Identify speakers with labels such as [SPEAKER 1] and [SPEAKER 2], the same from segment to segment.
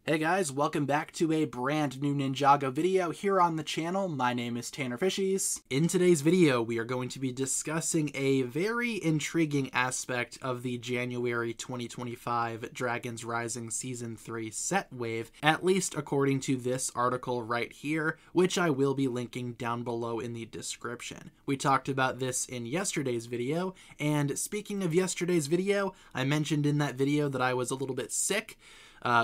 [SPEAKER 1] Hey guys, welcome back to a brand new Ninjago video here on the channel. My name is TannerFishies. In today's video, we are going to be discussing a very intriguing aspect of the January 2025 Dragons Rising Season 3 set wave, at least according to this article right here, which I will be linking down below in the description. We talked about this in yesterday's video, and speaking of yesterday's video, I mentioned in that video that I was a little bit sick.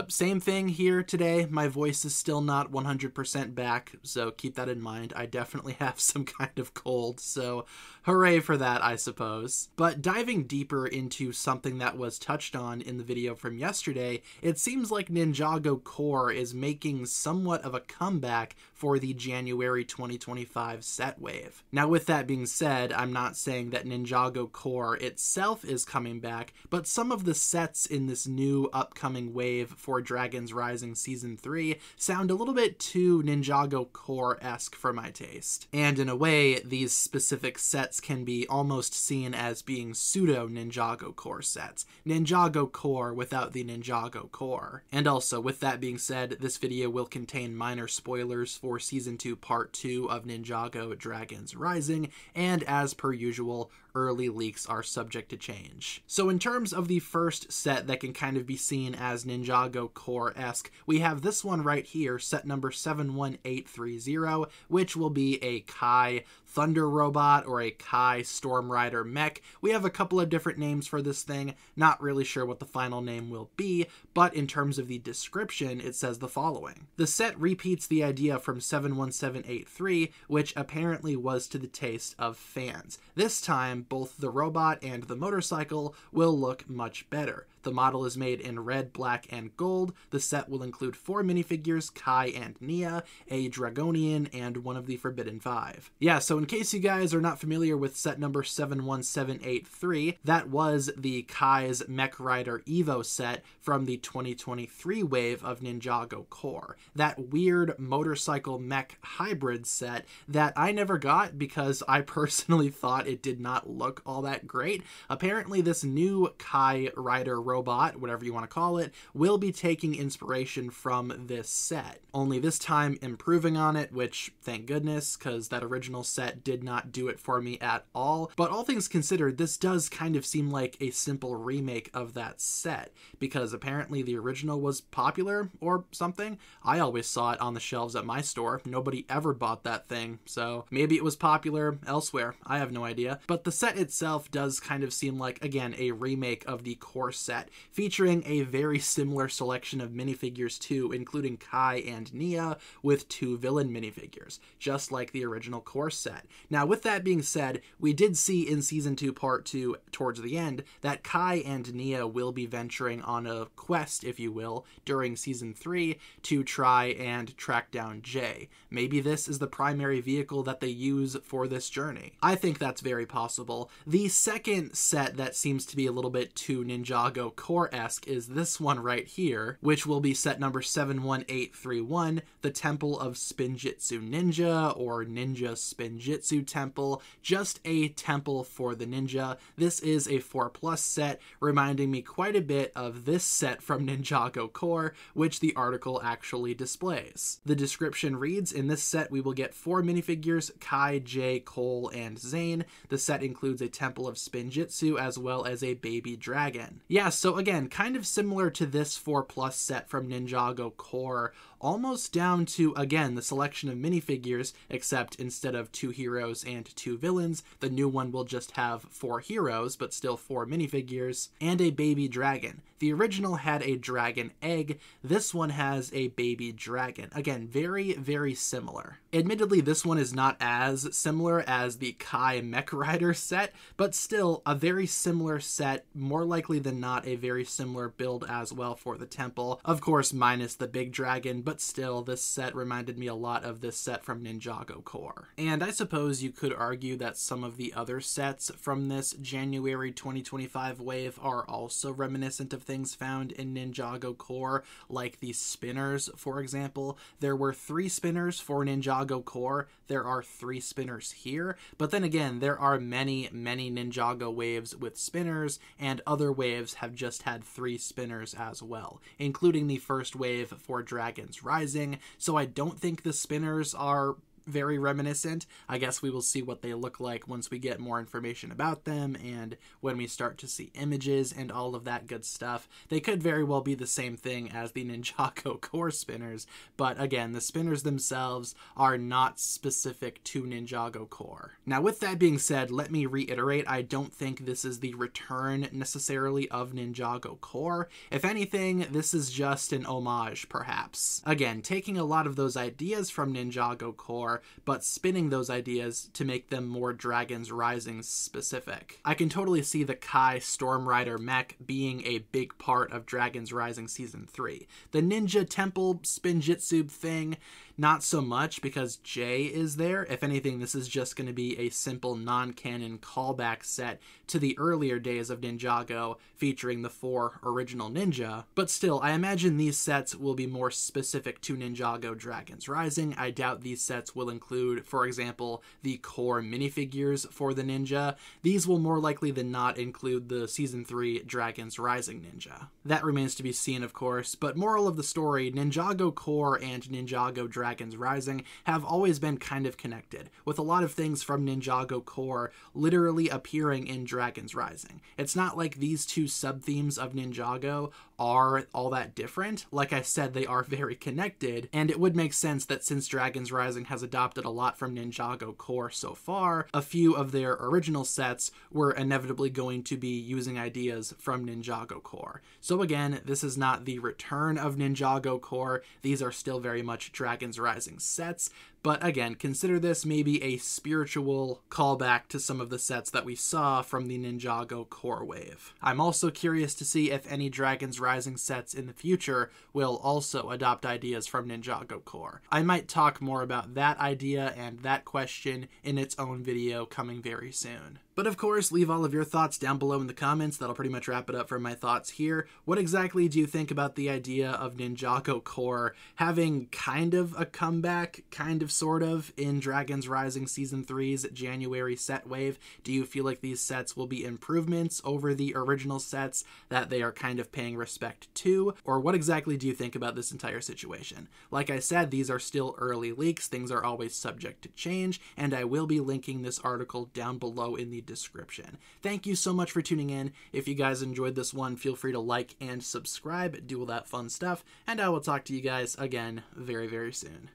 [SPEAKER 1] Same thing here today. My voice is still not 100% back, so keep that in mind. I definitely have some kind of cold, so hooray for that, I suppose. But diving deeper into something that was touched on in the video from yesterday, it seems like Ninjago Core is making somewhat of a comeback for the January 2025 set wave. Now, with that being said, I'm not saying that Ninjago Core itself is coming back, but some of the sets in this new upcoming wave for Dragons Rising Season 3 sound a little bit too Ninjago Core-esque for my taste. And in a way, these specific sets can be almost seen as being pseudo-Ninjago Core sets. Ninjago Core without the Ninjago Core. And also, with that being said, this video will contain minor spoilers for Season 2 Part 2 of Ninjago Dragons Rising, and as per usual, early leaks are subject to change. So in terms of the first set that can kind of be seen as Ninjago Core-esque, we have this one right here, set number 71830, which will be a Kai Thunder Robot or a Kai Storm Rider mech. We have a couple of different names for this thing, not really sure what the final name will be, but in terms of the description, it says the following. The set repeats the idea from 71783, which apparently was to the taste of fans. This time, both the robot and the motorcycle will look much better. The model is made in red, black, and gold. The set will include 4 minifigures, Kai and Nia, a Dragonian, and one of the Forbidden 5. Yeah, so in case you guys are not familiar with set number 71783, that was the Kai's Mech Rider Evo set from the 2023 wave of Ninjago Core. That weird motorcycle mech hybrid set that I never got because I personally thought it did not look all that great. Apparently this new Kai Rider robot, whatever you want to call it, will be taking inspiration from this set. Only this time improving on it, which thank goodness, because that original set did not do it for me at all. But all things considered, this does kind of seem like a simple remake of that set, because apparently the original was popular or something. I always saw it on the shelves at my store. Nobody ever bought that thing, so maybe it was popular elsewhere. I have no idea. But the set itself does kind of seem like, again, a remake of the core set, featuring a very similar selection of minifigures too, including Kai and Nia, with 2 villain minifigures, just like the original core set. Now, with that being said, we did see in Season 2 Part 2, towards the end, that Kai and Nia will be venturing on a quest, if you will, during Season 3 to try and track down Jay. Maybe this is the primary vehicle that they use for this journey. I think that's very possible. The second set that seems to be a little bit too Ninjago Core-esque is this one right here, which will be set number 71831, the Temple of Spinjitzu Ninja, or Ninja Spinjitzu Temple, just a temple for the ninja. This is a 4+ set, reminding me quite a bit of this set from Ninjago Core, which the article actually displays. The description reads, in this set we will get 4 minifigures, Kai, Jay, Cole, and Zane. The set includes a Temple of Spinjitzu as well as a baby dragon. Yeah, so again, kind of similar to this 4+ set from Ninjago Core, almost down to, again, the selection of minifigures, except instead of 2 heroes and 2 villains, the new one will just have 4 heroes, but still 4 minifigures, and a baby dragon. The original had a dragon egg, this one has a baby dragon. Again, very, very similar. Admittedly, this one is not as similar as the Kai Mech Rider set, but still a very similar set, more likely than not a very similar build as well for the temple. Of course, minus the big dragon, but still, this set reminded me a lot of this set from Ninjago Core. And I suppose you could argue that some of the other sets from this January 2025 wave are also reminiscent of things found in Ninjago Core, like the spinners, for example. There were 3 spinners for Ninjago Ninjago core, there are 3 spinners here, but then again, there are many Ninjago waves with spinners, and other waves have just had 3 spinners as well, including the first wave for Dragons Rising, so I don't think the spinners are very reminiscent. I guess we will see what they look like once we get more information about them and when we start to see images and all of that good stuff. They could very well be the same thing as the Ninjago core spinners, but again, the spinners themselves are not specific to Ninjago core. Now, with that being said, let me reiterate, I don't think this is the return necessarily of Ninjago core. If anything, this is just an homage, perhaps. Again, taking a lot of those ideas from Ninjago core, but spinning those ideas to make them more Dragons Rising specific. I can totally see the Kai Storm Rider mech being a big part of Dragons Rising Season 3. The Ninja Temple Spinjitzu thing, not so much because Jay is there. If anything, this is just going to be a simple non-canon callback set to the earlier days of Ninjago featuring the 4 original ninja. But still, I imagine these sets will be more specific to Ninjago Dragons Rising. I doubt these sets will include, for example, the core minifigures for the ninja. These will more likely than not include the Season 3 Dragons Rising ninja. That remains to be seen, of course, but moral of the story, Ninjago core and Ninjago Dragons Rising have always been kind of connected, with a lot of things from Ninjago core literally appearing in Dragons Rising. It's not like these 2 sub-themes of Ninjago are all that different. Like I said, they are very connected, and it would make sense that since Dragons Rising has adopted a lot from Ninjago core so far, a few of their original sets were inevitably going to be using ideas from Ninjago core. So again, this is not the return of Ninjago core, these are still very much Dragons Rising sets, but again, consider this maybe a spiritual callback to some of the sets that we saw from the Ninjago core wave. I'm also curious to see if any Dragons Rising sets in the future will also adopt ideas from Ninjago core. I might talk more about that idea and that question in its own video coming very soon. But of course, leave all of your thoughts down below in the comments. That'll pretty much wrap it up for my thoughts here. What exactly do you think about the idea of Ninjago core having kind of a comeback, kind of sort of, in Dragons Rising Season 3's January set wave? Do you feel like these sets will be improvements over the original sets that they are kind of paying respect to? Or what exactly do you think about this entire situation? Like I said, these are still early leaks. Things are always subject to change, and I will be linking this article down below in the description. Thank you so much for tuning in. If you guys enjoyed this one, feel free to like and subscribe, do all that fun stuff, and I will talk to you guys again very, very soon.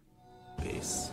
[SPEAKER 1] Peace.